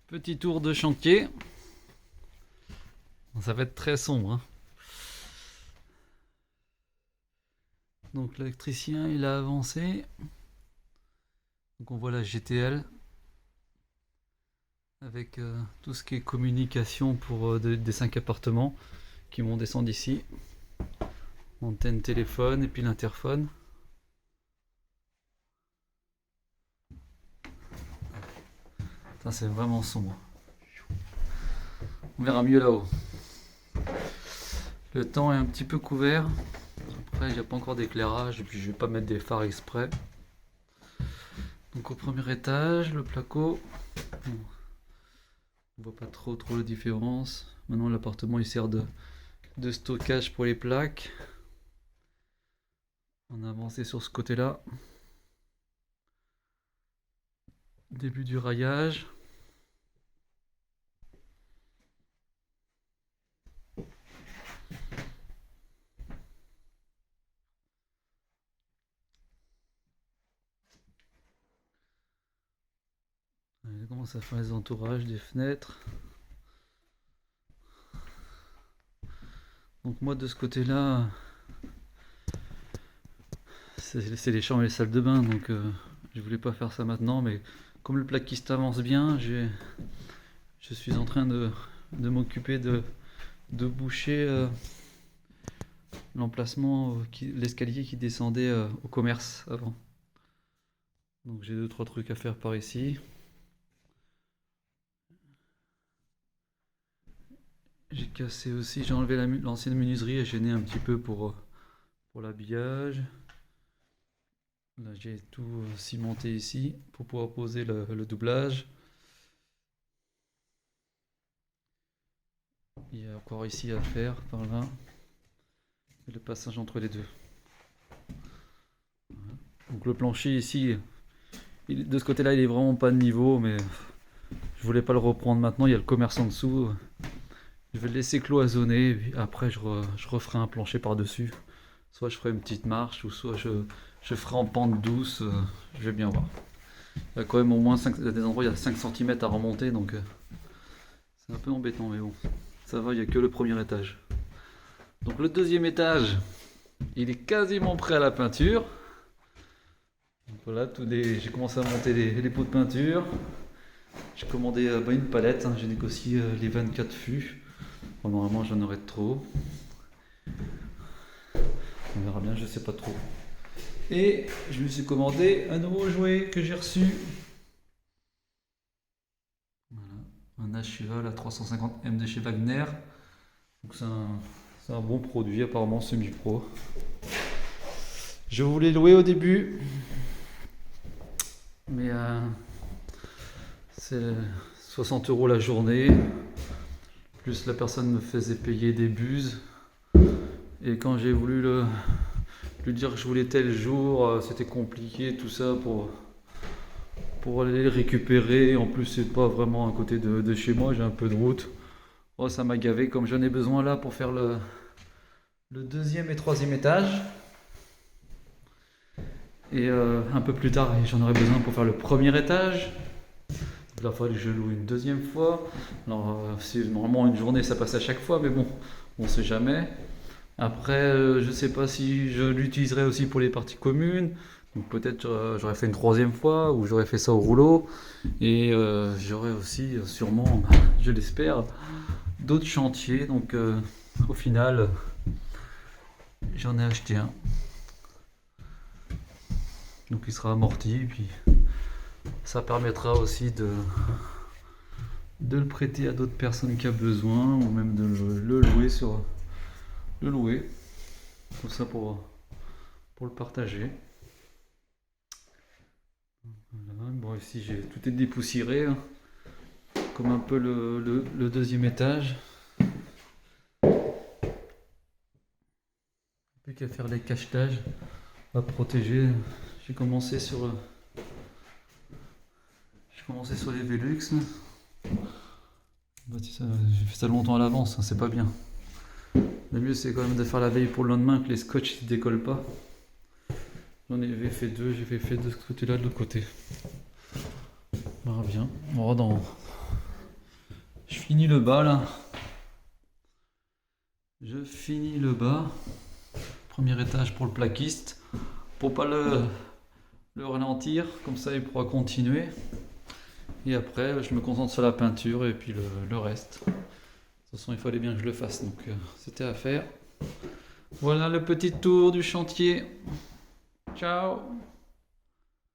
Petit tour de chantier. Ça va être très sombre, hein. Donc l'électricien il a avancé. Donc on voit la GTL avec tout ce qui est communication pour des 5 appartements qui vont descendre ici. Antenne téléphone et puis l'interphone. Ça c'est vraiment sombre. On verra mieux là-haut. Le temps est un petit peu couvert. Après il n'y a pas encore d'éclairage et puis je vais pas mettre des phares exprès. Donc au premier étage, le placo. Bon, on voit pas trop la différence. Maintenant l'appartement il sert de stockage pour les plaques. On a avancé sur ce côté-là. Début du raillage. On commence à faire les entourages des fenêtres. Donc moi de ce côté-là, c'est les chambres et les salles de bain, donc je voulais pas faire ça maintenant, mais comme le plaquiste avance bien, je suis en train de m'occuper de boucher l'emplacement, l'escalier qui descendait au commerce avant. Donc j'ai 2-3 trucs à faire par ici. J'ai cassé aussi, j'ai enlevé l'ancienne menuiserie et j'ai né un petit peu pour l'habillage. Là j'ai tout cimenté ici pour pouvoir poser le doublage. Il y a encore ici à faire par là. Et le passage entre les deux. Voilà. Donc le plancher ici, de ce côté-là il est vraiment pas de niveau, mais je voulais pas le reprendre maintenant, il y a le commerce en dessous. Je vais le laisser cloisonner, et puis après je referai un plancher par-dessus. Soit je ferai une petite marche, ou soit je ferai en pente douce, je vais bien voir. Il y a quand même au moins des endroits, il y a 5 cm à remonter, donc c'est un peu embêtant, mais bon, ça va, il n'y a que le premier étage. Donc le deuxième étage, il est quasiment prêt à la peinture. Donc voilà, j'ai commencé à monter les pots de peinture. J'ai commandé une palette, hein, j'ai négocié les 24 fûts. Bon, normalement j'en aurai trop. On verra bien, je sais pas trop. Et je me suis commandé un nouveau jouet que j'ai reçu. Voilà, un H-Cheval à 350M de chez Wagner. Donc c'est un bon produit, apparemment semi-pro. Je voulais louer au début, mais c'est 60 € la journée. Plus la personne me faisait payer des buses. Et quand j'ai voulu lui dire que je voulais tel jour, c'était compliqué tout ça pour aller le récupérer. En plus, c'est pas vraiment à côté de chez moi, j'ai un peu de route. Oh, ça m'a gavé, comme j'en ai besoin là pour faire le deuxième et troisième étage. Et un peu plus tard, j'en aurais besoin pour faire le premier étage. Donc là, il faudrait que je loue une deuxième fois. Alors, normalement, une journée, ça passe à chaque fois, mais bon, on sait jamais. Après, je sais pas si je l'utiliserai aussi pour les parties communes. Donc peut-être j'aurais fait une troisième fois ou j'aurais fait ça au rouleau. Et j'aurais aussi sûrement, je l'espère, d'autres chantiers. Donc au final, j'en ai acheté un. Donc il sera amorti. Et puis ça permettra aussi de le prêter à d'autres personnes qui ont besoin ou même de le louer le louer. Tout ça pour le partager. Voilà. Bon, ici tout est dépoussiéré, hein, comme un peu le deuxième étage. Plus qu'à faire les cachetages à protéger. J'ai commencé sur les Velux. Bah, j'ai fait ça longtemps à l'avance, hein, c'est pas bien. Le mieux c'est quand même de faire la veille pour le lendemain, que les scotch ne décollent pas. J'en avais fait deux, j'ai fait de ce côté-là, de l'autre côté. On verra bien. On verra finis le bas là. Je finis le bas. Premier étage pour le plaquiste. Pour pas le ralentir, comme ça il pourra continuer. Et après, je me concentre sur la peinture et puis le reste. De toute façon, il fallait bien que je le fasse, donc c'était à faire. Voilà le petit tour du chantier. Ciao!